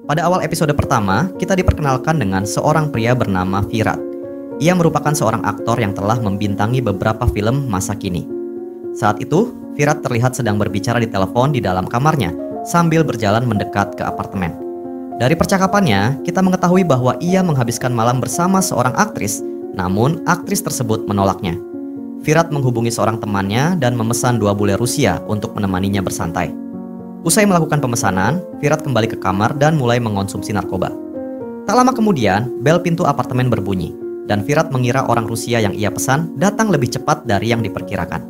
Pada awal episode pertama, kita diperkenalkan dengan seorang pria bernama Virat. Ia merupakan seorang aktor yang telah membintangi beberapa film masa kini. Saat itu, Virat terlihat sedang berbicara di telepon di dalam kamarnya sambil berjalan mendekat ke apartemen. Dari percakapannya, kita mengetahui bahwa ia menghabiskan malam bersama seorang aktris, namun aktris tersebut menolaknya. Virat menghubungi seorang temannya dan memesan 2 bule Rusia untuk menemaninya bersantai. Usai melakukan pemesanan, Virat kembali ke kamar dan mulai mengonsumsi narkoba. Tak lama kemudian, bel pintu apartemen berbunyi, dan Virat mengira orang Rusia yang ia pesan datang lebih cepat dari yang diperkirakan.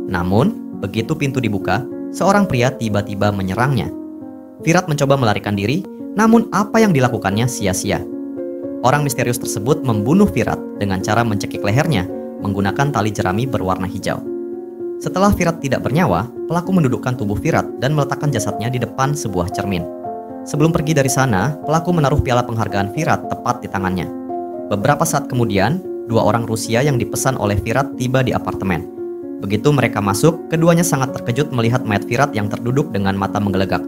Namun, begitu pintu dibuka, seorang pria tiba-tiba menyerangnya. Virat mencoba melarikan diri, namun apa yang dilakukannya sia-sia. Orang misterius tersebut membunuh Virat dengan cara mencekik lehernya menggunakan tali jerami berwarna hijau. Setelah Virat tidak bernyawa, pelaku mendudukkan tubuh Virat dan meletakkan jasadnya di depan sebuah cermin. Sebelum pergi dari sana, pelaku menaruh piala penghargaan Virat tepat di tangannya. Beberapa saat kemudian, 2 orang Rusia yang dipesan oleh Virat tiba di apartemen. Begitu mereka masuk, keduanya sangat terkejut melihat mayat Virat yang terduduk dengan mata menggelegak.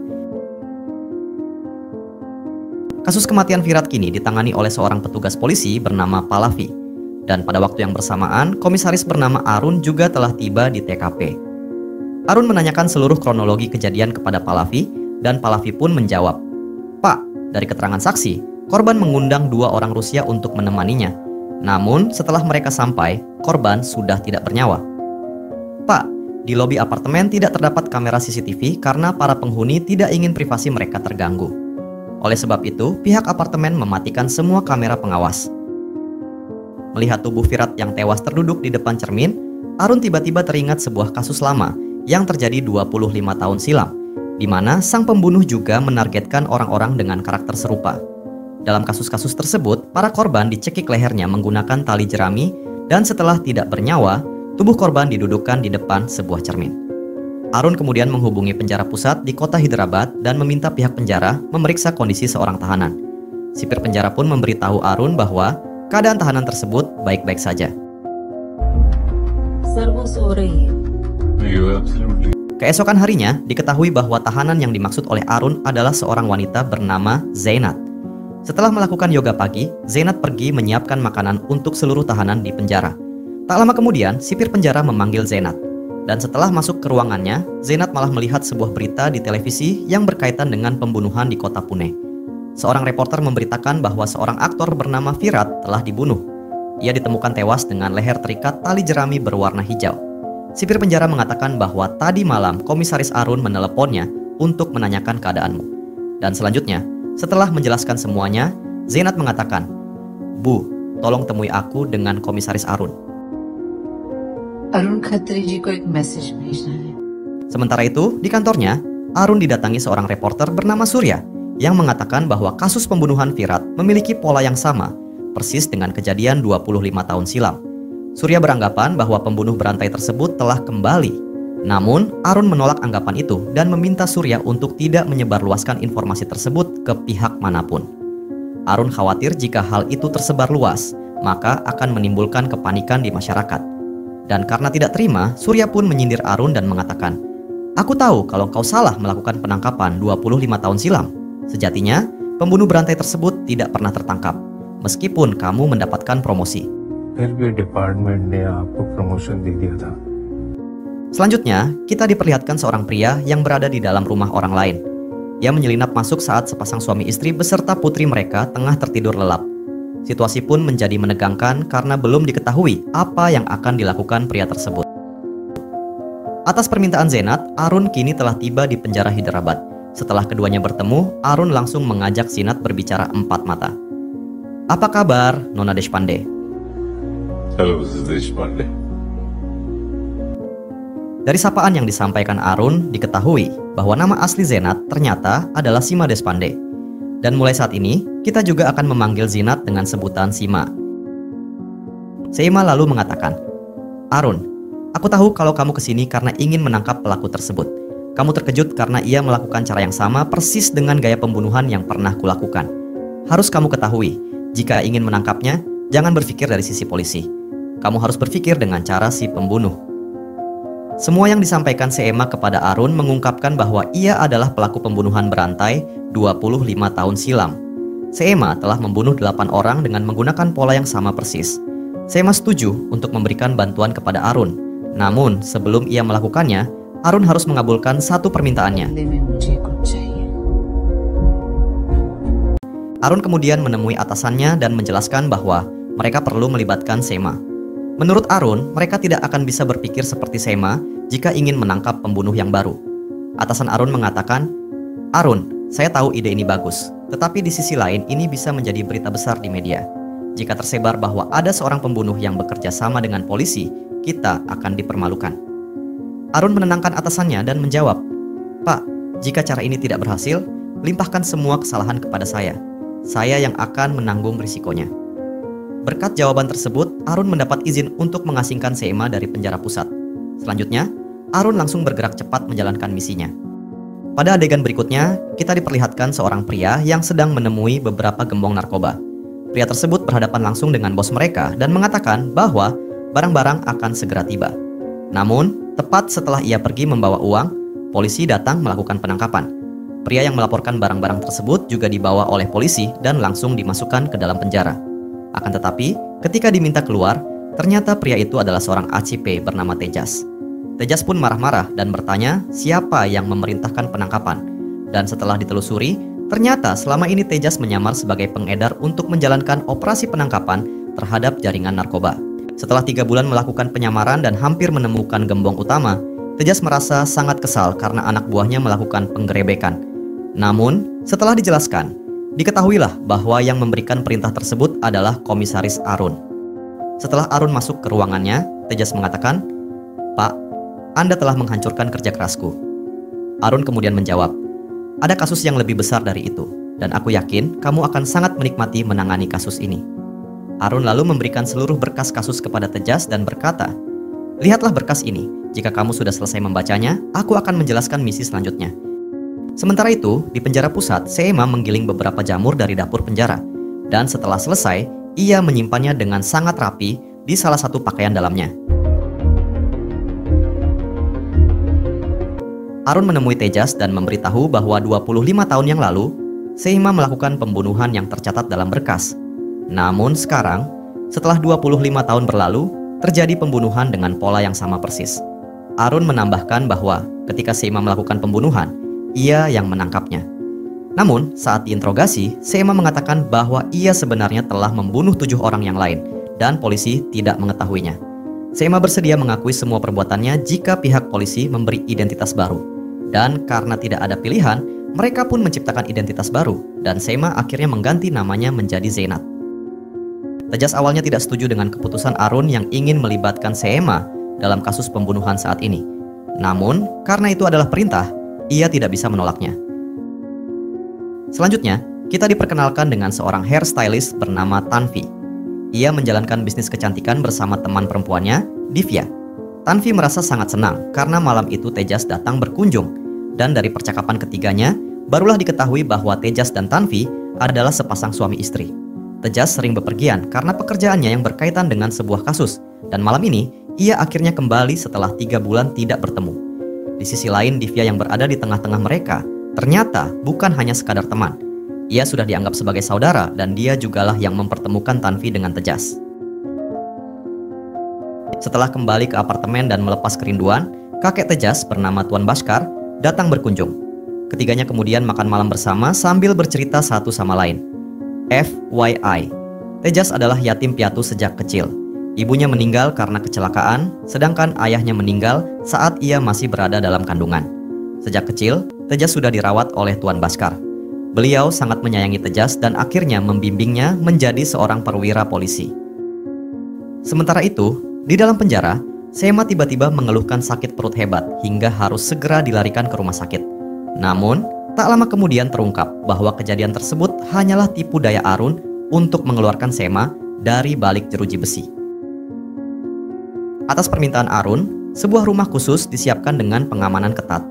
Kasus kematian Virat kini ditangani oleh seorang petugas polisi bernama Pallavi. Dan pada waktu yang bersamaan, komisaris bernama Arun juga telah tiba di TKP. Arun menanyakan seluruh kronologi kejadian kepada Pallavi, dan Pallavi pun menjawab, "Pak, dari keterangan saksi, korban mengundang 2 orang Rusia untuk menemaninya. Namun, setelah mereka sampai, korban sudah tidak bernyawa." "Pak, di lobi apartemen tidak terdapat kamera CCTV karena para penghuni tidak ingin privasi mereka terganggu. Oleh sebab itu, pihak apartemen mematikan semua kamera pengawas." Melihat tubuh Virat yang tewas terduduk di depan cermin, Arun tiba-tiba teringat sebuah kasus lama yang terjadi 25 tahun silam, di mana sang pembunuh juga menargetkan orang-orang dengan karakter serupa. Dalam kasus-kasus tersebut, para korban dicekik lehernya menggunakan tali jerami, dan setelah tidak bernyawa, tubuh korban didudukkan di depan sebuah cermin. Arun kemudian menghubungi penjara pusat di kota Hyderabad dan meminta pihak penjara memeriksa kondisi seorang tahanan. Sipir penjara pun memberitahu Arun bahwa keadaan tahanan tersebut baik-baik saja. Keesokan harinya, diketahui bahwa tahanan yang dimaksud oleh Arun adalah seorang wanita bernama Zainat. Setelah melakukan yoga pagi, Zainat pergi menyiapkan makanan untuk seluruh tahanan di penjara. Tak lama kemudian, sipir penjara memanggil Zainat. Dan setelah masuk ke ruangannya, Zainat malah melihat sebuah berita di televisi yang berkaitan dengan pembunuhan di kota Pune. Seorang reporter memberitakan bahwa seorang aktor bernama Virat telah dibunuh. Ia ditemukan tewas dengan leher terikat tali jerami berwarna hijau. Sipir penjara mengatakan bahwa tadi malam komisaris Arun meneleponnya untuk menanyakan keadaanmu. Dan selanjutnya, setelah menjelaskan semuanya, Zainat mengatakan, "Bu, tolong temui aku dengan komisaris Arun." Arun Khatri ji ko ek message bhejna hai. Sementara itu, di kantornya, Arun didatangi seorang reporter bernama Surya yang mengatakan bahwa kasus pembunuhan Virat memiliki pola yang sama, persis dengan kejadian 25 tahun silam. Surya beranggapan bahwa pembunuh berantai tersebut telah kembali. Namun, Arun menolak anggapan itu dan meminta Surya untuk tidak menyebarluaskan informasi tersebut ke pihak manapun. Arun khawatir jika hal itu tersebar luas, maka akan menimbulkan kepanikan di masyarakat. Dan karena tidak terima, Surya pun menyindir Arun dan mengatakan, "Aku tahu kalau kau salah melakukan penangkapan 25 tahun silam. Sejatinya, pembunuh berantai tersebut tidak pernah tertangkap, meskipun kamu mendapatkan promosi." Selanjutnya, kita diperlihatkan seorang pria yang berada di dalam rumah orang lain. Ia menyelinap masuk saat sepasang suami istri beserta putri mereka tengah tertidur lelap. Situasi pun menjadi menegangkan karena belum diketahui apa yang akan dilakukan pria tersebut. Atas permintaan Zainat, Arun kini telah tiba di penjara Hyderabad. Setelah keduanya bertemu, Arun langsung mengajak Zainat berbicara 4 mata. "Apa kabar, Nona Deshpande?" Halo, Deshpande. Dari sapaan yang disampaikan Arun, diketahui bahwa nama asli Zainat ternyata adalah Sima Deshpande. Dan mulai saat ini, kita juga akan memanggil Zainat dengan sebutan Sima. Sima lalu mengatakan, "Arun, aku tahu kalau kamu kesini karena ingin menangkap pelaku tersebut. Kamu terkejut karena ia melakukan cara yang sama persis dengan gaya pembunuhan yang pernah kulakukan. Harus kamu ketahui, jika ingin menangkapnya, jangan berpikir dari sisi polisi. Kamu harus berpikir dengan cara si pembunuh." Semua yang disampaikan Seema kepada Arun mengungkapkan bahwa ia adalah pelaku pembunuhan berantai 25 tahun silam. Seema telah membunuh 8 orang dengan menggunakan pola yang sama persis. Seema setuju untuk memberikan bantuan kepada Arun. Namun, sebelum ia melakukannya, Arun harus mengabulkan satu permintaannya. Arun kemudian menemui atasannya dan menjelaskan bahwa mereka perlu melibatkan Seema. Menurut Arun, mereka tidak akan bisa berpikir seperti Seema jika ingin menangkap pembunuh yang baru. Atasan Arun mengatakan, "Arun, saya tahu ide ini bagus, tetapi di sisi lain ini bisa menjadi berita besar di media. Jika tersebar bahwa ada seorang pembunuh yang bekerja sama dengan polisi, kita akan dipermalukan." Arun menenangkan atasannya dan menjawab, "Pak, jika cara ini tidak berhasil, limpahkan semua kesalahan kepada saya. Saya yang akan menanggung risikonya." Berkat jawaban tersebut, Arun mendapat izin untuk mengasingkan Seema dari penjara pusat. Selanjutnya, Arun langsung bergerak cepat menjalankan misinya. Pada adegan berikutnya, kita diperlihatkan seorang pria yang sedang menemui beberapa gembong narkoba. Pria tersebut berhadapan langsung dengan bos mereka dan mengatakan bahwa barang-barang akan segera tiba. Namun, tepat setelah ia pergi membawa uang, polisi datang melakukan penangkapan. Pria yang melaporkan barang-barang tersebut juga dibawa oleh polisi dan langsung dimasukkan ke dalam penjara. Akan tetapi, ketika diminta keluar, ternyata pria itu adalah seorang ACP bernama Tejas. Tejas pun marah-marah dan bertanya siapa yang memerintahkan penangkapan. Dan setelah ditelusuri, ternyata selama ini Tejas menyamar sebagai pengedar untuk menjalankan operasi penangkapan terhadap jaringan narkoba. Setelah 3 bulan melakukan penyamaran dan hampir menemukan gembong utama, Tejas merasa sangat kesal karena anak buahnya melakukan penggerebekan. Namun, setelah dijelaskan, diketahuilah bahwa yang memberikan perintah tersebut adalah Komisaris Arun. Setelah Arun masuk ke ruangannya, Tejas mengatakan, "Pak, Anda telah menghancurkan kerja kerasku." Arun kemudian menjawab, "Ada kasus yang lebih besar dari itu, dan aku yakin kamu akan sangat menikmati menangani kasus ini." Arun lalu memberikan seluruh berkas kasus kepada Tejas dan berkata, "Lihatlah berkas ini. Jika kamu sudah selesai membacanya, aku akan menjelaskan misi selanjutnya." Sementara itu, di penjara pusat, Seema menggiling beberapa jamur dari dapur penjara. Dan setelah selesai, ia menyimpannya dengan sangat rapi di salah satu pakaian dalamnya. Arun menemui Tejas dan memberitahu bahwa 25 tahun yang lalu, Seema melakukan pembunuhan yang tercatat dalam berkas. Namun sekarang, setelah 25 tahun berlalu, terjadi pembunuhan dengan pola yang sama persis. Arun menambahkan bahwa ketika Seema melakukan pembunuhan, ia yang menangkapnya. Namun, saat diinterogasi, Seema mengatakan bahwa ia sebenarnya telah membunuh 7 orang yang lain dan polisi tidak mengetahuinya. Seema bersedia mengakui semua perbuatannya jika pihak polisi memberi identitas baru. Dan karena tidak ada pilihan, mereka pun menciptakan identitas baru dan Seema akhirnya mengganti namanya menjadi Zainat. Tejas awalnya tidak setuju dengan keputusan Arun yang ingin melibatkan Seema dalam kasus pembunuhan saat ini. Namun, karena itu adalah perintah, ia tidak bisa menolaknya. Selanjutnya, kita diperkenalkan dengan seorang hairstylist bernama Tanvi. Ia menjalankan bisnis kecantikan bersama teman perempuannya, Divya. Tanvi merasa sangat senang karena malam itu Tejas datang berkunjung. Dan dari percakapan ketiganya, barulah diketahui bahwa Tejas dan Tanvi adalah sepasang suami istri. Tejas sering bepergian karena pekerjaannya yang berkaitan dengan sebuah kasus. Dan malam ini, ia akhirnya kembali setelah 3 bulan tidak bertemu. Di sisi lain, Divya yang berada di tengah-tengah mereka ternyata bukan hanya sekadar teman. Ia sudah dianggap sebagai saudara dan dia jugalah yang mempertemukan Tanvi dengan Tejas. Setelah kembali ke apartemen dan melepas kerinduan, kakek Tejas bernama Tuan Bhaskar datang berkunjung. Ketiganya kemudian makan malam bersama sambil bercerita satu sama lain. FYI, Tejas adalah yatim piatu sejak kecil. Ibunya meninggal karena kecelakaan, sedangkan ayahnya meninggal saat ia masih berada dalam kandungan. Sejak kecil, Tejas sudah dirawat oleh Tuan Bhaskar. Beliau sangat menyayangi Tejas dan akhirnya membimbingnya menjadi seorang perwira polisi. Sementara itu, di dalam penjara, Seema tiba-tiba mengeluhkan sakit perut hebat hingga harus segera dilarikan ke rumah sakit. Namun, tak lama kemudian terungkap bahwa kejadian tersebut hanyalah tipu daya Arun untuk mengeluarkan Seema dari balik jeruji besi. Atas permintaan Arun, sebuah rumah khusus disiapkan dengan pengamanan ketat.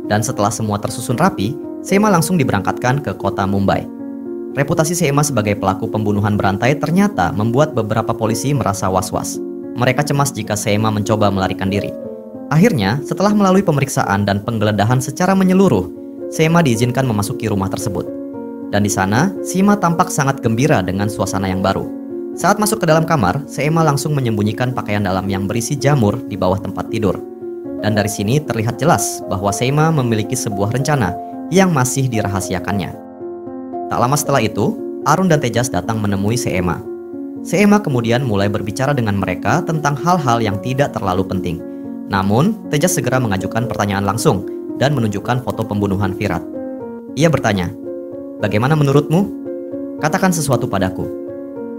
Dan setelah semua tersusun rapi, Seema langsung diberangkatkan ke kota Mumbai. Reputasi Seema sebagai pelaku pembunuhan berantai ternyata membuat beberapa polisi merasa was-was. Mereka cemas jika Seema mencoba melarikan diri. Akhirnya, setelah melalui pemeriksaan dan penggeledahan secara menyeluruh, Seema diizinkan memasuki rumah tersebut. Dan di sana, Sima tampak sangat gembira dengan suasana yang baru. Saat masuk ke dalam kamar, Seema langsung menyembunyikan pakaian dalam yang berisi jamur di bawah tempat tidur. Dan dari sini terlihat jelas bahwa Seema memiliki sebuah rencana yang masih dirahasiakannya. Tak lama setelah itu, Arun dan Tejas datang menemui Seema. Seema kemudian mulai berbicara dengan mereka tentang hal-hal yang tidak terlalu penting. Namun, Tejas segera mengajukan pertanyaan langsung dan menunjukkan foto pembunuhan Virat. Ia bertanya, "Bagaimana menurutmu? Katakan sesuatu padaku."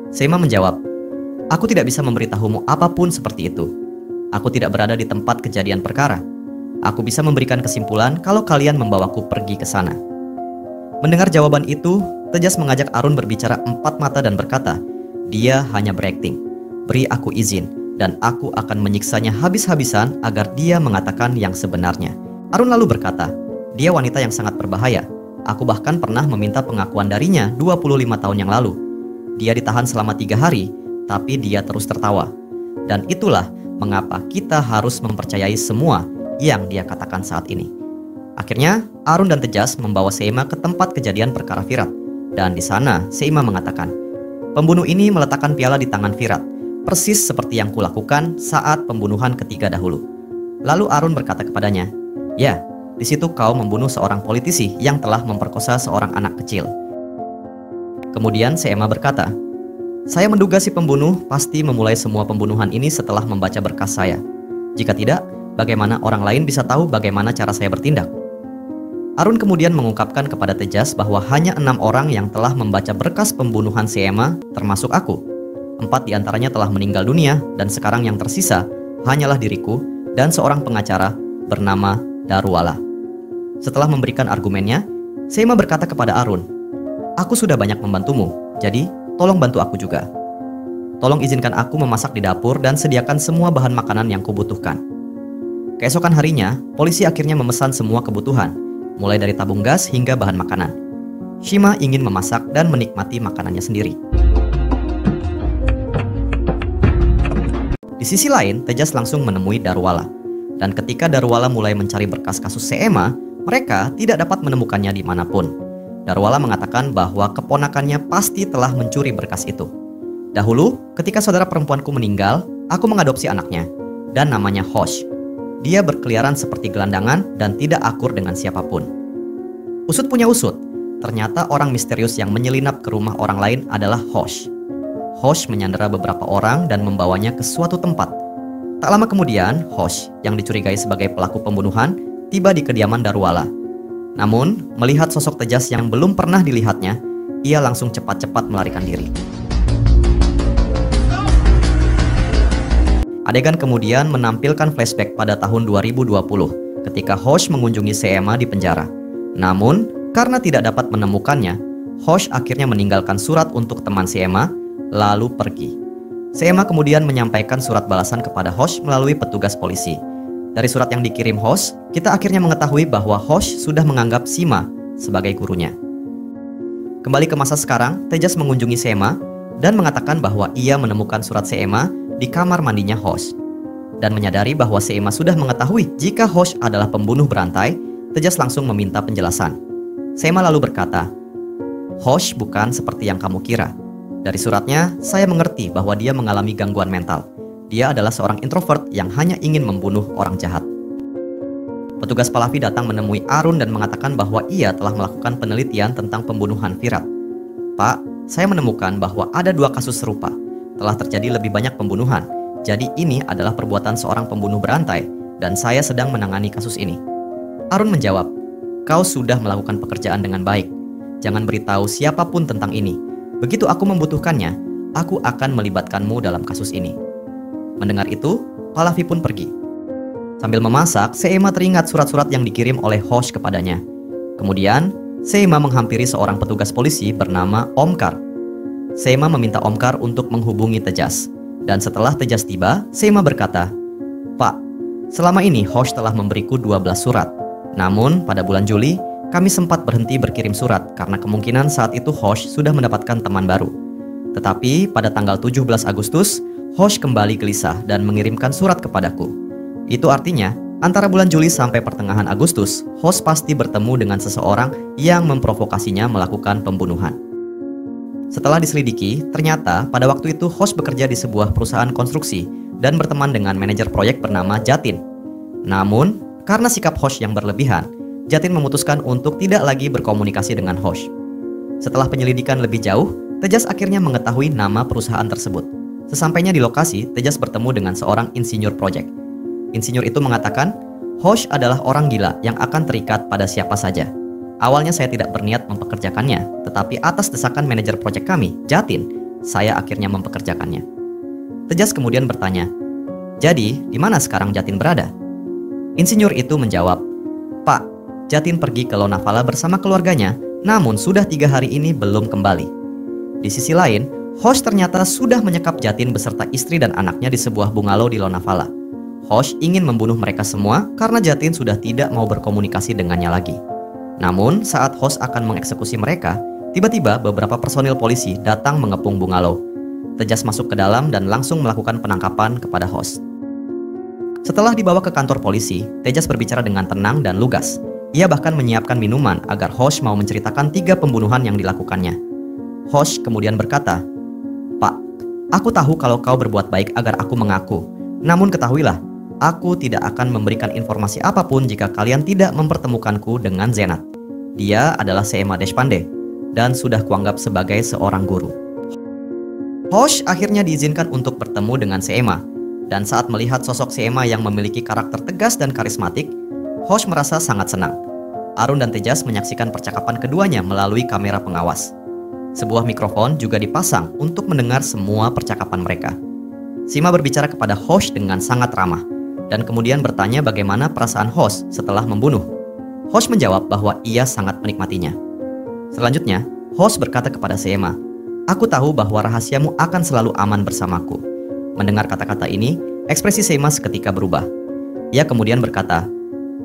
Seema menjawab, "Aku tidak bisa memberitahumu apapun seperti itu. Aku tidak berada di tempat kejadian perkara. Aku bisa memberikan kesimpulan kalau kalian membawaku pergi ke sana." Mendengar jawaban itu, Tejas mengajak Arun berbicara empat mata dan berkata, "Dia hanya berakting. Beri aku izin, dan aku akan menyiksanya habis-habisan agar dia mengatakan yang sebenarnya." Arun lalu berkata, "Dia wanita yang sangat berbahaya. Aku bahkan pernah meminta pengakuan darinya 25 tahun yang lalu. Dia ditahan selama 3 hari, tapi dia terus tertawa. Dan itulah mengapa kita harus mempercayai semua yang dia katakan saat ini." Akhirnya, Arun dan Tejas membawa Seema ke tempat kejadian perkara Virat. Dan di sana, Seema mengatakan, "Pembunuh ini meletakkan piala di tangan Virat, persis seperti yang kulakukan saat pembunuhan ketiga dahulu." Lalu Arun berkata kepadanya, "Ya, di situ kau membunuh seorang politisi yang telah memperkosa seorang anak kecil." Kemudian Seema berkata, "Saya menduga si pembunuh pasti memulai semua pembunuhan ini setelah membaca berkas saya. Jika tidak, bagaimana orang lain bisa tahu bagaimana cara saya bertindak?" Arun kemudian mengungkapkan kepada Tejas bahwa hanya 6 orang yang telah membaca berkas pembunuhan Seema, termasuk aku. 4 diantaranya telah meninggal dunia, dan sekarang yang tersisa hanyalah diriku dan seorang pengacara bernama Darwala. Setelah memberikan argumennya, Seema berkata kepada Arun, "Aku sudah banyak membantumu, jadi tolong bantu aku juga. Tolong izinkan aku memasak di dapur dan sediakan semua bahan makanan yang kubutuhkan." Keesokan harinya, polisi akhirnya memesan semua kebutuhan, mulai dari tabung gas hingga bahan makanan. Shima ingin memasak dan menikmati makanannya sendiri. Di sisi lain, Tejas langsung menemui Darwala. Dan ketika Darwala mulai mencari berkas kasus Seema, mereka tidak dapat menemukannya dimanapun. Darwala mengatakan bahwa keponakannya pasti telah mencuri berkas itu. Dahulu, ketika saudara perempuanku meninggal, aku mengadopsi anaknya, dan namanya Hosh. Dia berkeliaran seperti gelandangan dan tidak akur dengan siapapun. Usut punya usut, ternyata orang misterius yang menyelinap ke rumah orang lain adalah Hosh. Hosh menyandera beberapa orang dan membawanya ke suatu tempat. Tak lama kemudian, Hosh yang dicurigai sebagai pelaku pembunuhan tiba di kediaman Darwala. Namun, melihat sosok Tejas yang belum pernah dilihatnya, ia langsung cepat-cepat melarikan diri. Adegan kemudian menampilkan flashback pada tahun 2020 ketika Hosh mengunjungi Seema di penjara. Namun, karena tidak dapat menemukannya, Hosh akhirnya meninggalkan surat untuk teman Seema, lalu pergi. Seema kemudian menyampaikan surat balasan kepada Hosh melalui petugas polisi. Dari surat yang dikirim Hosh, kita akhirnya mengetahui bahwa Hosh sudah menganggap Sima sebagai gurunya. Kembali ke masa sekarang, Tejas mengunjungi Seema dan mengatakan bahwa ia menemukan surat Seema di kamar mandinya Hosh. Dan menyadari bahwa Seema sudah mengetahui jika Hosh adalah pembunuh berantai, Tejas langsung meminta penjelasan. Seema lalu berkata, "Hosh bukan seperti yang kamu kira. Dari suratnya, saya mengerti bahwa dia mengalami gangguan mental. Dia adalah seorang introvert yang hanya ingin membunuh orang jahat." Petugas Pahlavi datang menemui Arun dan mengatakan bahwa ia telah melakukan penelitian tentang pembunuhan Virat. "Pak, saya menemukan bahwa ada 2 kasus serupa. Telah terjadi lebih banyak pembunuhan. Jadi ini adalah perbuatan seorang pembunuh berantai dan saya sedang menangani kasus ini." Arun menjawab, "Kau sudah melakukan pekerjaan dengan baik. Jangan beritahu siapapun tentang ini. Begitu aku membutuhkannya, aku akan melibatkanmu dalam kasus ini." Mendengar itu, Pahlavi pun pergi. Sambil memasak, Seema teringat surat-surat yang dikirim oleh Hosh kepadanya. Kemudian, Seema menghampiri seorang petugas polisi bernama Omkar. Seema meminta Omkar untuk menghubungi Tejas. Dan setelah Tejas tiba, Seema berkata, "Pak, selama ini Hosh telah memberiku 12 surat. Namun, pada bulan Juli, kami sempat berhenti berkirim surat karena kemungkinan saat itu Hosh sudah mendapatkan teman baru. Tetapi pada tanggal 17 Agustus, Hosh kembali gelisah dan mengirimkan surat kepadaku. Itu artinya, antara bulan Juli sampai pertengahan Agustus, Hosh pasti bertemu dengan seseorang yang memprovokasinya melakukan pembunuhan. Setelah diselidiki, ternyata pada waktu itu Hosh bekerja di sebuah perusahaan konstruksi dan berteman dengan manajer proyek bernama Jatin. Namun, karena sikap Hosh yang berlebihan, Jatin memutuskan untuk tidak lagi berkomunikasi dengan Hosh. Setelah penyelidikan lebih jauh, Tejas akhirnya mengetahui nama perusahaan tersebut. Sesampainya di lokasi, Tejas bertemu dengan seorang insinyur proyek. Insinyur itu mengatakan, Hosh adalah orang gila yang akan terikat pada siapa saja. Awalnya saya tidak berniat mempekerjakannya, tetapi atas desakan manajer proyek kami, Jatin, saya akhirnya mempekerjakannya. Tejas kemudian bertanya, jadi di mana sekarang Jatin berada? Insinyur itu menjawab, Pak, Jatin pergi ke Lonavala bersama keluarganya, namun sudah 3 hari ini belum kembali. Di sisi lain, Hosh ternyata sudah menyekap Jatin beserta istri dan anaknya di sebuah bungalow di Lonavala. Hosh ingin membunuh mereka semua karena Jatin sudah tidak mau berkomunikasi dengannya lagi. Namun, saat Hosh akan mengeksekusi mereka, tiba-tiba beberapa personil polisi datang mengepung bungalow. Tejas masuk ke dalam dan langsung melakukan penangkapan kepada Hosh. Setelah dibawa ke kantor polisi, Tejas berbicara dengan tenang dan lugas. Ia bahkan menyiapkan minuman agar Hosh mau menceritakan 3 pembunuhan yang dilakukannya. Hosh kemudian berkata, Pak, aku tahu kalau kau berbuat baik agar aku mengaku. Namun ketahuilah, aku tidak akan memberikan informasi apapun jika kalian tidak mempertemukanku dengan Zenat. Dia adalah Seema Deshpande dan sudah kuanggap sebagai seorang guru. Hosh akhirnya diizinkan untuk bertemu dengan Seema. Dan saat melihat sosok Seema yang memiliki karakter tegas dan karismatik, Hosh merasa sangat senang. Arun dan Tejas menyaksikan percakapan keduanya melalui kamera pengawas. Sebuah mikrofon juga dipasang untuk mendengar semua percakapan mereka. Seema berbicara kepada Hosh dengan sangat ramah, dan kemudian bertanya bagaimana perasaan Hosh setelah membunuh. Hosh menjawab bahwa ia sangat menikmatinya. Selanjutnya, Hosh berkata kepada Seema, Aku tahu bahwa rahasiamu akan selalu aman bersamaku. Mendengar kata-kata ini, ekspresi Seema seketika berubah. Ia kemudian berkata,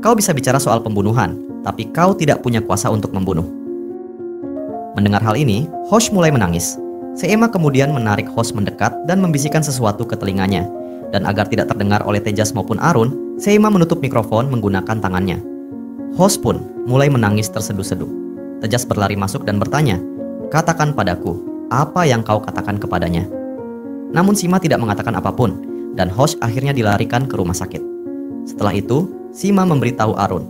Kau bisa bicara soal pembunuhan, tapi kau tidak punya kuasa untuk membunuh. Mendengar hal ini, Hosh mulai menangis. Seema kemudian menarik Hosh mendekat dan membisikkan sesuatu ke telinganya. Dan agar tidak terdengar oleh Tejas maupun Arun, Seema menutup mikrofon menggunakan tangannya. Hosh pun mulai menangis terseduh-seduh. Tejas berlari masuk dan bertanya, Katakan padaku, apa yang kau katakan kepadanya? Namun Seema tidak mengatakan apapun, dan Hosh akhirnya dilarikan ke rumah sakit. Setelah itu, Seema memberitahu Arun,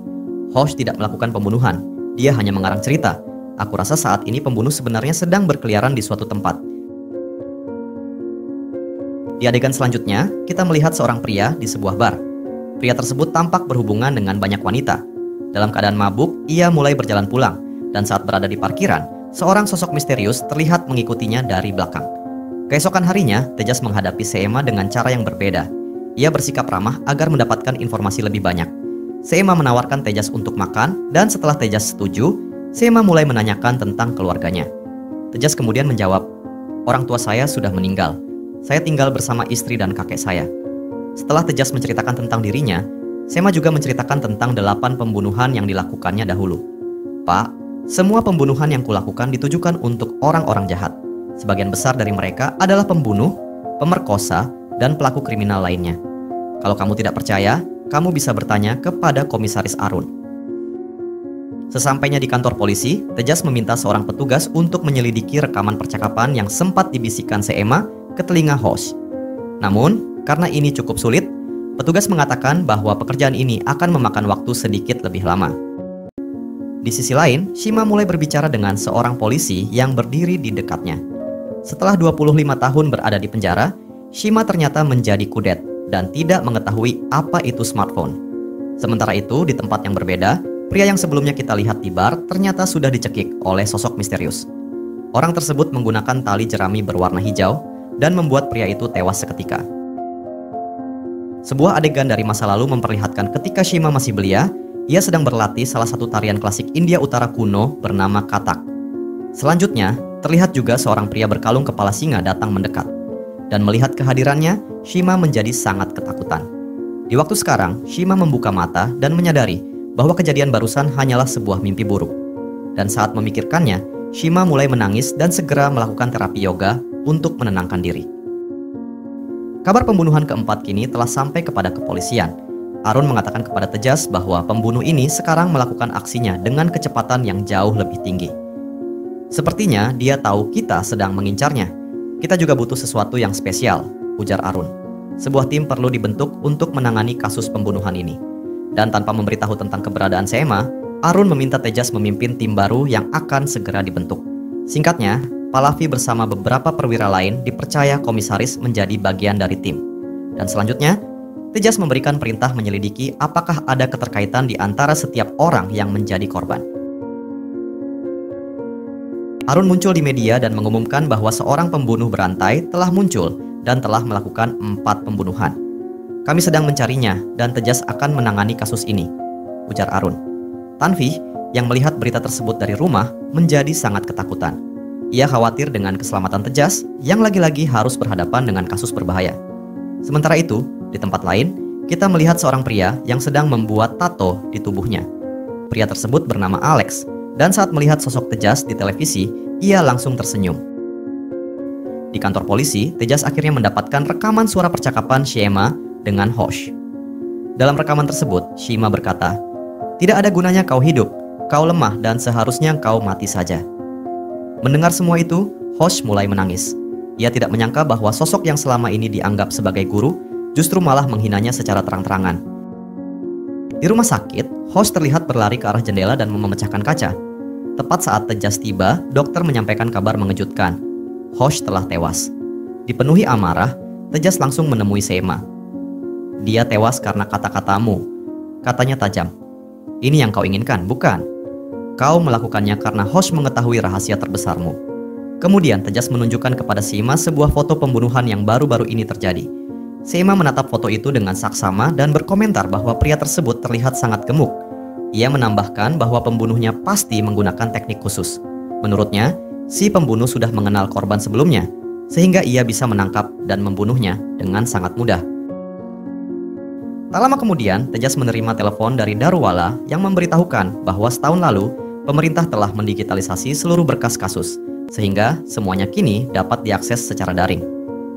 Hosh tidak melakukan pembunuhan, dia hanya mengarang cerita. Aku rasa saat ini pembunuh sebenarnya sedang berkeliaran di suatu tempat. Di adegan selanjutnya, kita melihat seorang pria di sebuah bar. Pria tersebut tampak berhubungan dengan banyak wanita. Dalam keadaan mabuk, ia mulai berjalan pulang, dan saat berada di parkiran, seorang sosok misterius terlihat mengikutinya dari belakang. Keesokan harinya, Tejas menghadapi Seema dengan cara yang berbeda. Ia bersikap ramah agar mendapatkan informasi lebih banyak. Seema menawarkan Tejas untuk makan, dan setelah Tejas setuju, Seema mulai menanyakan tentang keluarganya. Tejas kemudian menjawab, Orang tua saya sudah meninggal. Saya tinggal bersama istri dan kakek saya. Setelah Tejas menceritakan tentang dirinya, Seema juga menceritakan tentang 8 pembunuhan yang dilakukannya dahulu. Pak, semua pembunuhan yang kulakukan ditujukan untuk orang-orang jahat. Sebagian besar dari mereka adalah pembunuh, pemerkosa, dan pelaku kriminal lainnya. Kalau kamu tidak percaya, kamu bisa bertanya kepada Komisaris Arun. Sesampainya di kantor polisi, Tejas meminta seorang petugas untuk menyelidiki rekaman percakapan yang sempat dibisikkan Seema ke telinga Hosh. Namun, karena ini cukup sulit, petugas mengatakan bahwa pekerjaan ini akan memakan waktu sedikit lebih lama. Di sisi lain, Seema mulai berbicara dengan seorang polisi yang berdiri di dekatnya. Setelah 25 tahun berada di penjara, Seema ternyata menjadi kudet dan tidak mengetahui apa itu smartphone. Sementara itu, di tempat yang berbeda, pria yang sebelumnya kita lihat di bar ternyata sudah dicekik oleh sosok misterius. Orang tersebut menggunakan tali jerami berwarna hijau dan membuat pria itu tewas seketika. Sebuah adegan dari masa lalu memperlihatkan ketika Seema masih belia, ia sedang berlatih salah satu tarian klasik India Utara kuno bernama Kathak. Selanjutnya, terlihat juga seorang pria berkalung kepala singa datang mendekat. Dan melihat kehadirannya, Seema menjadi sangat ketakutan. Di waktu sekarang, Seema membuka mata dan menyadari bahwa kejadian barusan hanyalah sebuah mimpi buruk. Dan saat memikirkannya, Seema mulai menangis dan segera melakukan terapi yoga untuk menenangkan diri. Kabar pembunuhan keempat kini telah sampai kepada kepolisian, Arun mengatakan kepada Tejas bahwa pembunuh ini sekarang melakukan aksinya dengan kecepatan yang jauh lebih tinggi. Sepertinya dia tahu kita sedang mengincarnya. Kita juga butuh sesuatu yang spesial, ujar Arun. Sebuah tim perlu dibentuk untuk menangani kasus pembunuhan ini. Dan tanpa memberitahu tentang keberadaan Seema, Arun meminta Tejas memimpin tim baru yang akan segera dibentuk. Singkatnya, Pallavi bersama beberapa perwira lain dipercaya komisaris menjadi bagian dari tim. Dan selanjutnya, Tejas memberikan perintah menyelidiki apakah ada keterkaitan di antara setiap orang yang menjadi korban. Arun muncul di media dan mengumumkan bahwa seorang pembunuh berantai telah muncul dan telah melakukan 4 pembunuhan. Kami sedang mencarinya dan Tejas akan menangani kasus ini, ujar Arun. Tanvi, yang melihat berita tersebut dari rumah, menjadi sangat ketakutan. Ia khawatir dengan keselamatan Tejas yang lagi-lagi harus berhadapan dengan kasus berbahaya. Sementara itu, di tempat lain, kita melihat seorang pria yang sedang membuat tato di tubuhnya. Pria tersebut bernama Alex, dan saat melihat sosok Tejas di televisi, ia langsung tersenyum. Di kantor polisi, Tejas akhirnya mendapatkan rekaman suara percakapan Seema dengan Hosh. Dalam rekaman tersebut, Seema berkata, "Tidak ada gunanya kau hidup, kau lemah dan seharusnya kau mati saja." Mendengar semua itu, Hosh mulai menangis. Ia tidak menyangka bahwa sosok yang selama ini dianggap sebagai guru justru malah menghinanya secara terang-terangan. Di rumah sakit, Hosh terlihat berlari ke arah jendela dan memecahkan kaca. Tepat saat Tejas tiba, dokter menyampaikan kabar mengejutkan. Hosh telah tewas. Dipenuhi amarah, Tejas langsung menemui Seema. "Dia tewas karena kata-katamu," katanya tajam. "Ini yang kau inginkan, bukan? Kau melakukannya karena Hosh mengetahui rahasia terbesarmu." Kemudian Tejas menunjukkan kepada Seema sebuah foto pembunuhan yang baru-baru ini terjadi. Seema menatap foto itu dengan saksama dan berkomentar bahwa pria tersebut terlihat sangat gemuk. Ia menambahkan bahwa pembunuhnya pasti menggunakan teknik khusus. Menurutnya, si pembunuh sudah mengenal korban sebelumnya, sehingga ia bisa menangkap dan membunuhnya dengan sangat mudah. Tak lama kemudian, Tejas menerima telepon dari Daruwala yang memberitahukan bahwa setahun lalu, pemerintah telah mendigitalisasi seluruh berkas kasus, sehingga semuanya kini dapat diakses secara daring.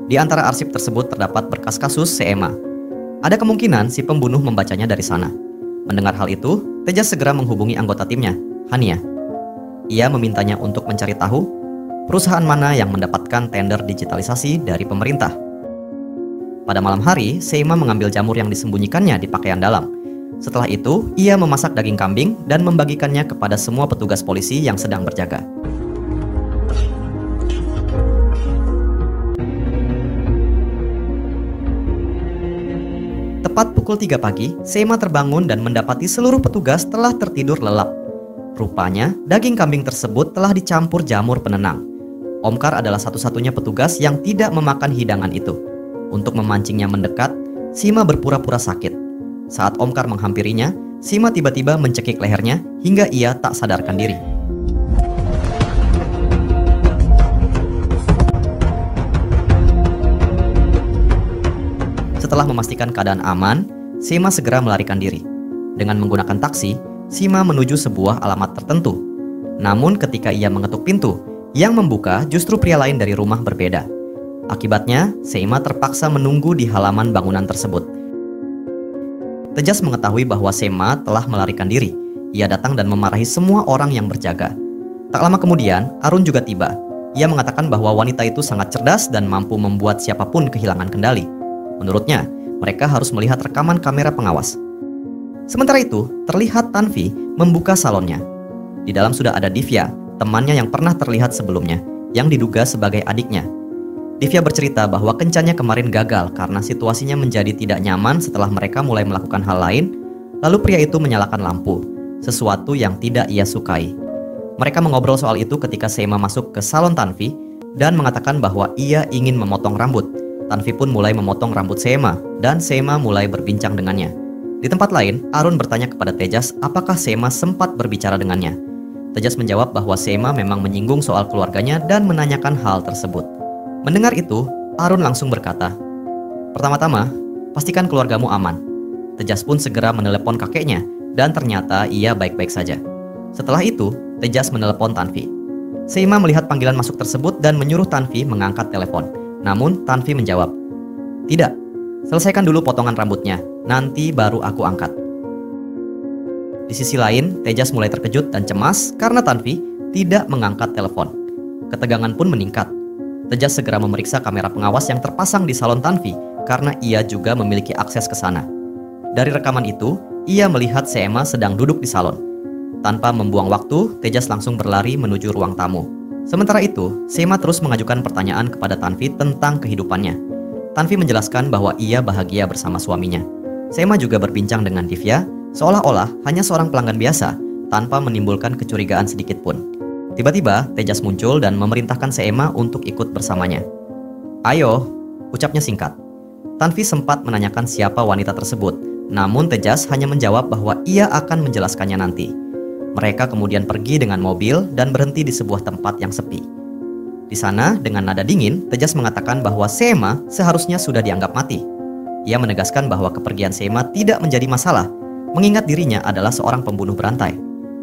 Di antara arsip tersebut terdapat berkas kasus Seema. Ada kemungkinan si pembunuh membacanya dari sana. Mendengar hal itu, Tejas segera menghubungi anggota timnya, Hania. Ia memintanya untuk mencari tahu perusahaan mana yang mendapatkan tender digitalisasi dari pemerintah. Pada malam hari, Seema mengambil jamur yang disembunyikannya di pakaian dalam. Setelah itu, ia memasak daging kambing dan membagikannya kepada semua petugas polisi yang sedang berjaga. Tepat pukul 3 pagi, Seema terbangun dan mendapati seluruh petugas telah tertidur lelap. Rupanya, daging kambing tersebut telah dicampur jamur penenang. Omkar adalah satu-satunya petugas yang tidak memakan hidangan itu. Untuk memancingnya mendekat, Seema berpura-pura sakit. Saat Omkar menghampirinya, Seema tiba-tiba mencekik lehernya hingga ia tak sadarkan diri. Setelah memastikan keadaan aman, Seema segera melarikan diri. Dengan menggunakan taksi, Seema menuju sebuah alamat tertentu. Namun ketika ia mengetuk pintu, yang membuka justru pria lain dari rumah berbeda. Akibatnya, Seema terpaksa menunggu di halaman bangunan tersebut. Tejas mengetahui bahwa Seema telah melarikan diri. Ia datang dan memarahi semua orang yang berjaga. Tak lama kemudian, Arun juga tiba. Ia mengatakan bahwa wanita itu sangat cerdas dan mampu membuat siapapun kehilangan kendali. Menurutnya, mereka harus melihat rekaman kamera pengawas. Sementara itu, terlihat Tanvi membuka salonnya. Di dalam sudah ada Divya, temannya yang pernah terlihat sebelumnya, yang diduga sebagai adiknya. Divya bercerita bahwa kencannya kemarin gagal karena situasinya menjadi tidak nyaman setelah mereka mulai melakukan hal lain, lalu pria itu menyalakan lampu, sesuatu yang tidak ia sukai. Mereka mengobrol soal itu ketika Seema masuk ke salon Tanvi dan mengatakan bahwa ia ingin memotong rambut. Tanvi pun mulai memotong rambut Seema, dan Seema mulai berbincang dengannya. Di tempat lain, Arun bertanya kepada Tejas apakah Seema sempat berbicara dengannya. Tejas menjawab bahwa Seema memang menyinggung soal keluarganya dan menanyakan hal tersebut. Mendengar itu, Arun langsung berkata, "Pertama-tama, pastikan keluargamu aman." Tejas pun segera menelepon kakeknya, dan ternyata ia baik-baik saja. Setelah itu, Tejas menelepon Tanvi. Seema melihat panggilan masuk tersebut dan menyuruh Tanvi mengangkat telepon. Namun Tanvi menjawab, "Tidak, Selesaikan dulu potongan rambutnya, nanti baru aku angkat. Di sisi lain, Tejas mulai terkejut dan cemas karena Tanvi tidak mengangkat telepon. Ketegangan pun meningkat. Tejas segera memeriksa kamera pengawas yang terpasang di salon Tanvi karena ia juga memiliki akses ke sana. Dari rekaman itu, ia melihat Seema sedang duduk di salon. Tanpa membuang waktu, Tejas langsung berlari menuju ruang tamu. Sementara itu, Seema terus mengajukan pertanyaan kepada Tanvi tentang kehidupannya. Tanvi menjelaskan bahwa ia bahagia bersama suaminya. Seema juga berbincang dengan Divya, seolah-olah hanya seorang pelanggan biasa, tanpa menimbulkan kecurigaan sedikit pun. Tiba-tiba, Tejas muncul dan memerintahkan Seema untuk ikut bersamanya. "Ayo," ucapnya singkat. Tanvi sempat menanyakan siapa wanita tersebut, namun Tejas hanya menjawab bahwa ia akan menjelaskannya nanti. Mereka kemudian pergi dengan mobil dan berhenti di sebuah tempat yang sepi. Di sana, dengan nada dingin, Tejas mengatakan bahwa Seema seharusnya sudah dianggap mati. Ia menegaskan bahwa kepergian Seema tidak menjadi masalah, mengingat dirinya adalah seorang pembunuh berantai.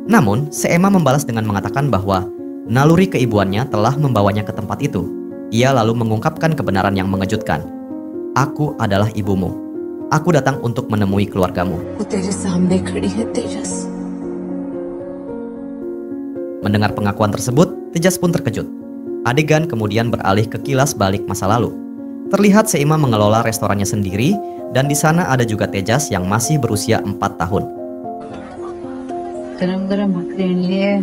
Namun, Seema membalas dengan mengatakan bahwa naluri keibuannya telah membawanya ke tempat itu. Ia lalu mengungkapkan kebenaran yang mengejutkan. "Aku adalah ibumu. Aku datang untuk menemui keluargamu." Mendengar pengakuan tersebut, Tejas pun terkejut. Adegan kemudian beralih ke kilas balik masa lalu. Terlihat Seema mengelola restorannya sendiri, dan di sana ada juga Tejas yang masih berusia 4 tahun. गरम गरम भाकरी आणली आहे